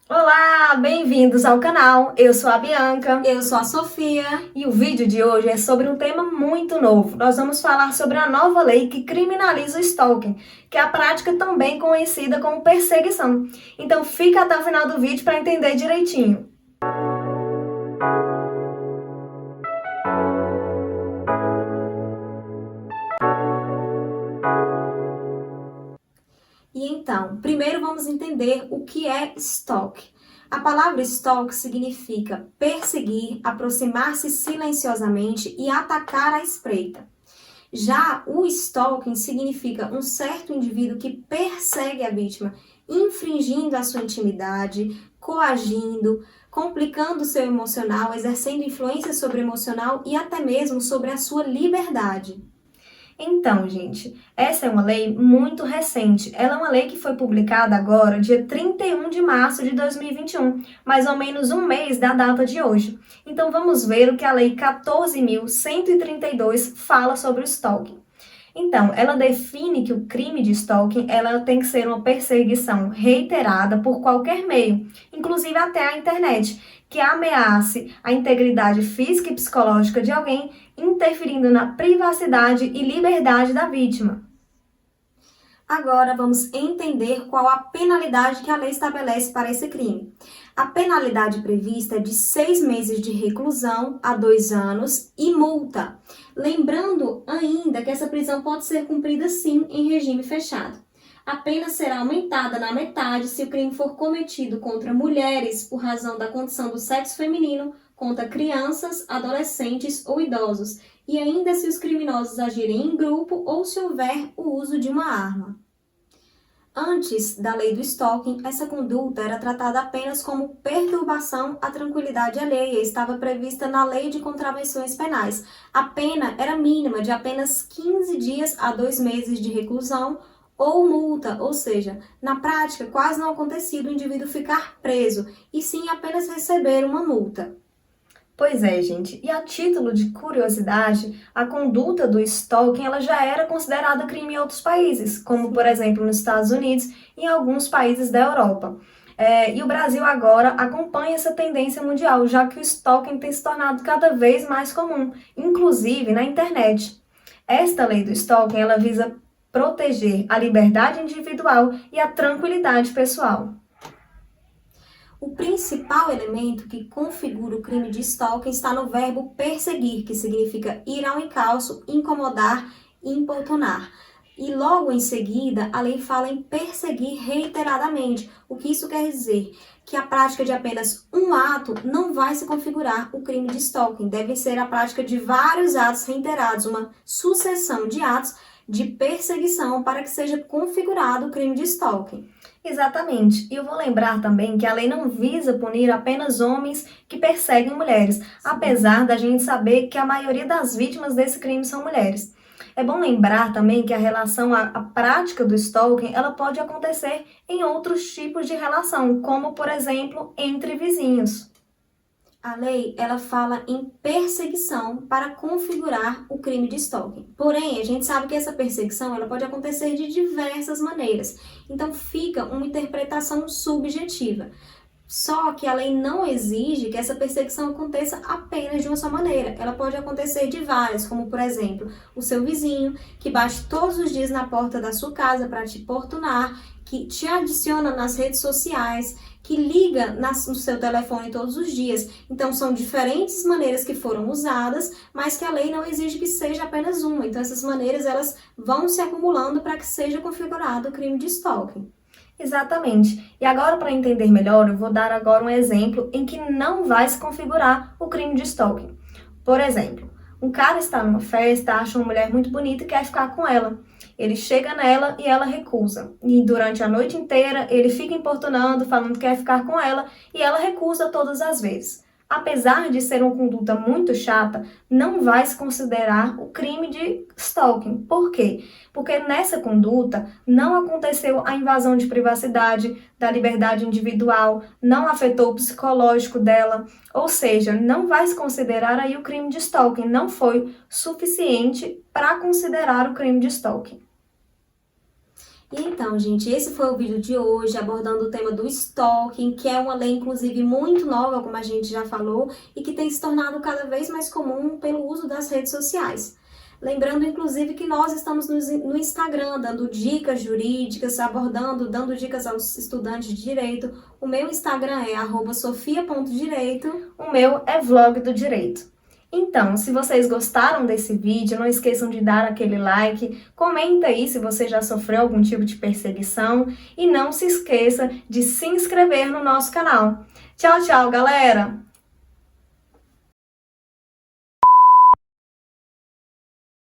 Olá, bem-vindos ao canal. Eu sou a Bianca Eu sou a Sofia. e o vídeo de hoje é sobre um tema muito novo. Nós vamos falar sobre a nova lei que criminaliza o stalking, que é a prática também conhecida como perseguição. Então fica até o final do vídeo para entender direitinho. E então, primeiro vamos entender o que é stalk. A palavra stalk significa perseguir, aproximar-se silenciosamente e atacar à espreita. Já o stalking significa um certo indivíduo que persegue a vítima, infringindo a sua intimidade, coagindo, complicando o seu emocional, exercendo influência sobre o emocional e até mesmo sobre a sua liberdade. Então, gente, essa é uma lei muito recente. Ela é uma lei que foi publicada agora, dia 31 de março de 2021, mais ou menos um mês da data de hoje. Então, vamos ver o que a Lei 14.132 fala sobre o stalking. Então, ela define que o crime de stalking ela tem que ser uma perseguição reiterada por qualquer meio, inclusive até a internet, que ameace a integridade física e psicológica de alguém, interferindo na privacidade e liberdade da vítima. Agora vamos entender qual a penalidade que a lei estabelece para esse crime. A penalidade prevista é de 6 meses de reclusão a 2 anos e multa. Lembrando ainda que essa prisão pode ser cumprida sim em regime fechado. A pena será aumentada na metade se o crime for cometido contra mulheres por razão da condição do sexo feminino, contra crianças, adolescentes ou idosos, e ainda se os criminosos agirem em grupo ou se houver o uso de uma arma. Antes da lei do stalking, essa conduta era tratada apenas como perturbação à tranquilidade alheia e estava prevista na Lei de Contravenções Penais. A pena era mínima de apenas 15 dias a 2 meses de reclusão ou multa, ou seja, na prática quase não acontecia do indivíduo ficar preso, e sim apenas receber uma multa. Pois é, gente. E a título de curiosidade, a conduta do stalking ela já era considerada crime em outros países, como por exemplo nos Estados Unidos e em alguns países da Europa. E o Brasil agora acompanha essa tendência mundial, já que o stalking tem se tornado cada vez mais comum, inclusive na internet. Esta lei do stalking ela visa proteger a liberdade individual e a tranquilidade pessoal. O principal elemento que configura o crime de stalking está no verbo perseguir, que significa ir ao encalço, incomodar e importunar. E logo em seguida, a lei fala em perseguir reiteradamente. O que isso quer dizer? Que a prática de apenas um ato não vai se configurar o crime de stalking. Deve ser a prática de vários atos reiterados, uma sucessão de atos de perseguição para que seja configurado o crime de stalking. Exatamente. E eu vou lembrar também que a lei não visa punir apenas homens que perseguem mulheres, apesar da gente saber que a maioria das vítimas desse crime são mulheres. É bom lembrar também que a relação, a prática do stalking, ela pode acontecer em outros tipos de relação, como, por exemplo, entre vizinhos. A lei, ela fala em perseguição para configurar o crime de stalking. Porém, a gente sabe que essa perseguição ela pode acontecer de diversas maneiras. Então, fica uma interpretação subjetiva. Só que a lei não exige que essa perseguição aconteça apenas de uma só maneira. Ela pode acontecer de várias, como por exemplo, o seu vizinho que bate todos os dias na porta da sua casa para te importunar, que te adiciona nas redes sociais, que liga no seu telefone todos os dias. Então, são diferentes maneiras que foram usadas, mas que a lei não exige que seja apenas uma. Então, essas maneiras elas vão se acumulando para que seja configurado o crime de stalking. Exatamente. E agora, para entender melhor, eu vou dar agora um exemplo em que não vai se configurar o crime de stalking. Por exemplo, um cara está numa festa, acha uma mulher muito bonita e quer ficar com ela. Ele chega nela e ela recusa. E durante a noite inteira ele fica importunando, falando que quer ficar com ela e ela recusa todas as vezes. Apesar de ser uma conduta muito chata, não vai se considerar o crime de stalking. Por quê? Porque nessa conduta não aconteceu a invasão de privacidade, da liberdade individual, não afetou o psicológico dela, ou seja, não vai se considerar aí o crime de stalking, não foi suficiente para considerar o crime de stalking. E então, gente, esse foi o vídeo de hoje, abordando o tema do stalking, que é uma lei, inclusive, muito nova, como a gente já falou, e que tem se tornado cada vez mais comum pelo uso das redes sociais. Lembrando, inclusive, que nós estamos no Instagram, dando dicas jurídicas, dando dicas aos estudantes de direito. O meu Instagram é @sofia.direito. O meu é Vlog do Direito. Então, se vocês gostaram desse vídeo, não esqueçam de dar aquele like, comenta aí se você já sofreu algum tipo de perseguição e não se esqueça de se inscrever no nosso canal. Tchau, tchau, galera!